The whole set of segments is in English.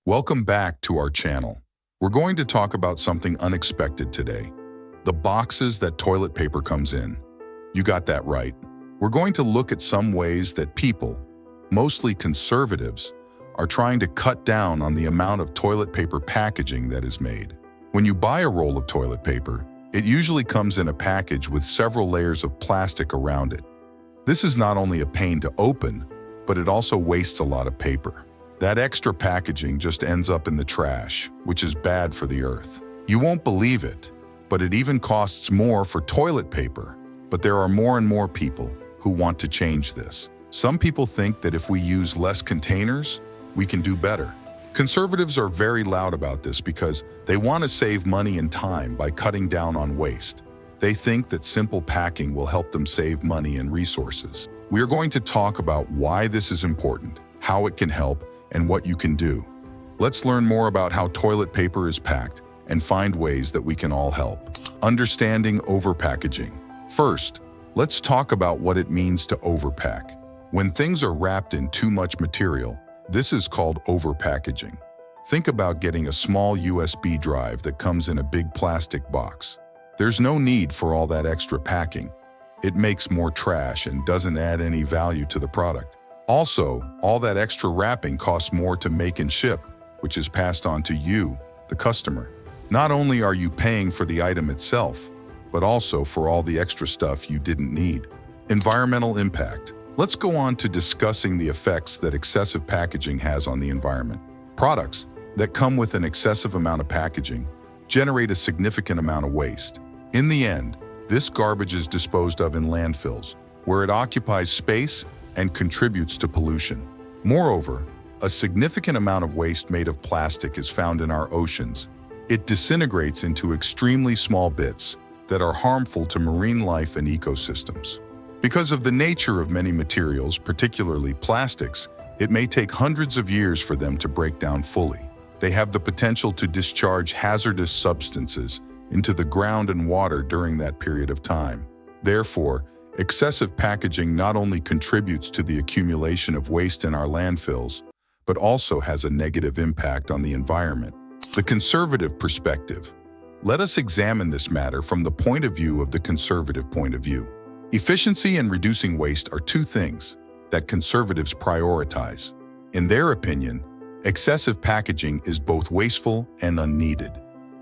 Welcome back to our channel. We're going to talk about something unexpected today. The boxes that toilet paper comes in. You got that right. We're going to look at some ways that people, mostly conservatives, are trying to cut down on the amount of toilet paper packaging that is made. When you buy a roll of toilet paper, it usually comes in a package with several layers of plastic around it. This is not only a pain to open, but it also wastes a lot of paper. That extra packaging just ends up in the trash, which is bad for the earth. You won't believe it, but it even costs more for toilet paper. But there are more and more people who want to change this. Some people think that if we use less containers, we can do better. Conservatives are very loud about this because they want to save money and time by cutting down on waste. They think that simple packing will help them save money and resources. We are going to talk about why this is important, how it can help, and what you can do. Let's learn more about how toilet paper is packed and find ways that we can all help. Understanding overpackaging. First, let's talk about what it means to overpack. When things are wrapped in too much material, this is called overpackaging. Think about getting a small USB drive that comes in a big plastic box. There's no need for all that extra packing. It makes more trash and doesn't add any value to the product. Also, all that extra wrapping costs more to make and ship, which is passed on to you, the customer. Not only are you paying for the item itself, but also for all the extra stuff you didn't need. Environmental impact. Let's go on to discussing the effects that excessive packaging has on the environment. Products that come with an excessive amount of packaging generate a significant amount of waste. In the end, this garbage is disposed of in landfills, where it occupies space and contributes to pollution. Moreover, a significant amount of waste made of plastic is found in our oceans. It disintegrates into extremely small bits that are harmful to marine life and ecosystems. Because of the nature of many materials, particularly plastics, it may take hundreds of years for them to break down fully. They have the potential to discharge hazardous substances into the ground and water during that period of time. Therefore, excessive packaging not only contributes to the accumulation of waste in our landfills, but also has a negative impact on the environment. The conservative perspective. Let us examine this matter from the point of view of the conservative point of view. Efficiency and reducing waste are two things that conservatives prioritize. In their opinion, excessive packaging is both wasteful and unneeded.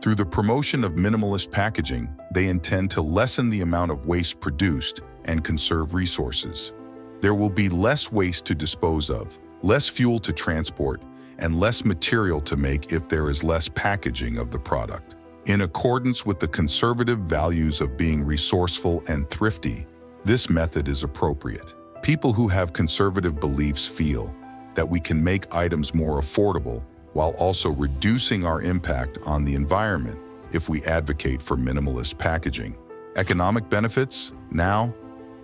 Through the promotion of minimalist packaging, they intend to lessen the amount of waste produced and conserve resources. There will be less waste to dispose of, less fuel to transport, and less material to make if there is less packaging of the product. In accordance with the conservative values of being resourceful and thrifty, this method is appropriate. People who have conservative beliefs feel that we can make items more affordable while also reducing our impact on the environment if we advocate for minimalist packaging. Economic benefits? Now,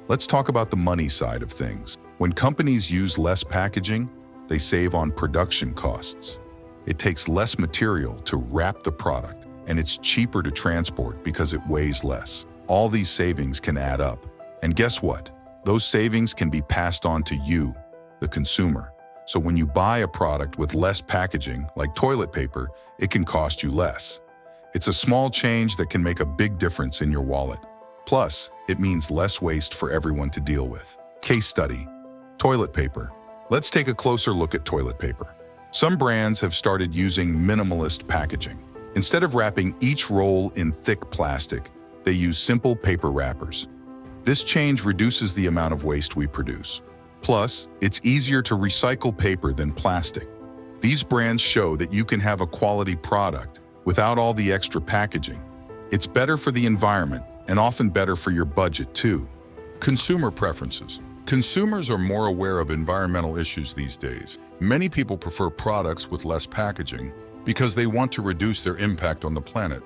let's talk about the money side of things. When companies use less packaging, they save on production costs. It takes less material to wrap the product, and it's cheaper to transport because it weighs less. All these savings can add up. And guess what? Those savings can be passed on to you, the consumer. So when you buy a product with less packaging, like toilet paper, it can cost you less. It's a small change that can make a big difference in your wallet. Plus, it means less waste for everyone to deal with. Case study: toilet paper. Let's take a closer look at toilet paper. Some brands have started using minimalist packaging. Instead of wrapping each roll in thick plastic, they use simple paper wrappers. This change reduces the amount of waste we produce. Plus, it's easier to recycle paper than plastic. These brands show that you can have a quality product without all the extra packaging. It's better for the environment and often better for your budget too. Consumer preferences. Consumers are more aware of environmental issues these days. Many people prefer products with less packaging because they want to reduce their impact on the planet.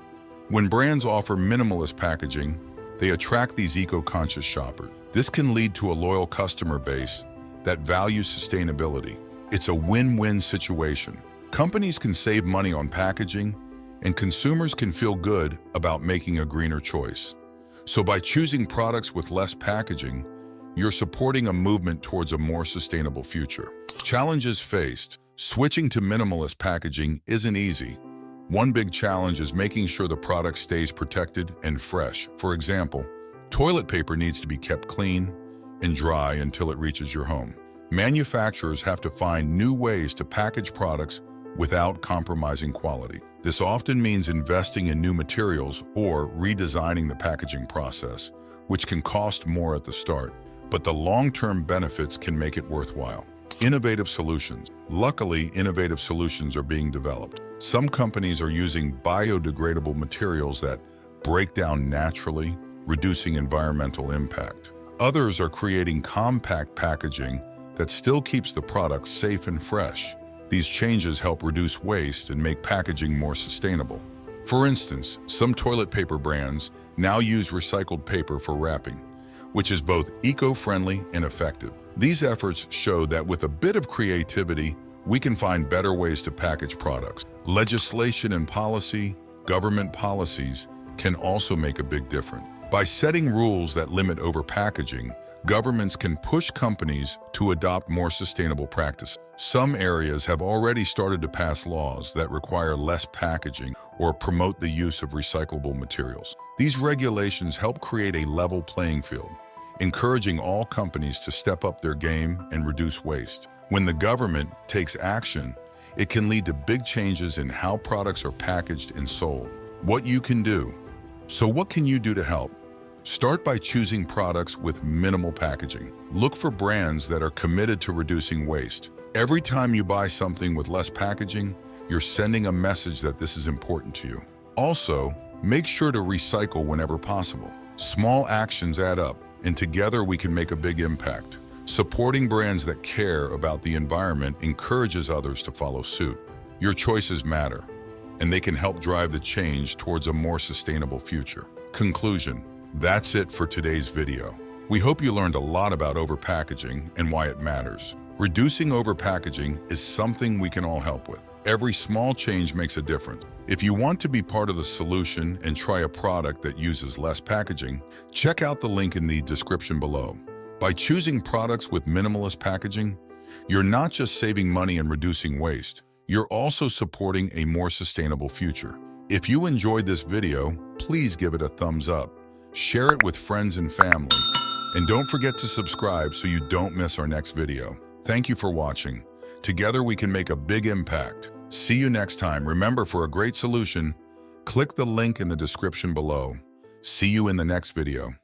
When brands offer minimalist packaging, they attract these eco-conscious shoppers. This can lead to a loyal customer base that values sustainability. It's a win-win situation. Companies can save money on packaging, and consumers can feel good about making a greener choice. So by choosing products with less packaging, you're supporting a movement towards a more sustainable future. Challenges faced. Switching to minimalist packaging isn't easy. One big challenge is making sure the product stays protected and fresh. For example, toilet paper needs to be kept clean and dry until it reaches your home. Manufacturers have to find new ways to package products without compromising quality. This often means investing in new materials or redesigning the packaging process, which can cost more at the start, but the long-term benefits can make it worthwhile. Innovative solutions. Luckily, innovative solutions are being developed. Some companies are using biodegradable materials that break down naturally, reducing environmental impact. Others are creating compact packaging that still keeps the product safe and fresh. These changes help reduce waste and make packaging more sustainable. For instance, some toilet paper brands now use recycled paper for wrapping, which is both eco-friendly and effective. These efforts show that with a bit of creativity, we can find better ways to package products. Legislation and policy, government policies, can also make a big difference. By setting rules that limit overpackaging, governments can push companies to adopt more sustainable practices. Some areas have already started to pass laws that require less packaging or promote the use of recyclable materials. These regulations help create a level playing field, encouraging all companies to step up their game and reduce waste. When the government takes action, it can lead to big changes in how products are packaged and sold. What you can do. So what can you do to help? Start by choosing products with minimal packaging. Look for brands that are committed to reducing waste. Every time you buy something with less packaging, you're sending a message that this is important to you. Also, make sure to recycle whenever possible. Small actions add up, and together we can make a big impact. Supporting brands that care about the environment encourages others to follow suit. Your choices matter, and they can help drive the change towards a more sustainable future. Conclusion. That's it for today's video. We hope you learned a lot about overpackaging and why it matters. Reducing overpackaging is something we can all help with. Every small change makes a difference. If you want to be part of the solution and try a product that uses less packaging, check out the link in the description below. By choosing products with minimalist packaging, you're not just saving money and reducing waste, you're also supporting a more sustainable future. If you enjoyed this video, please give it a thumbs up. Share it with friends and family. And don't forget to subscribe so you don't miss our next video. Thank you for watching. Together we can make a big impact. See you next time. Remember, for a great solution, click the link in the description below. See you in the next video.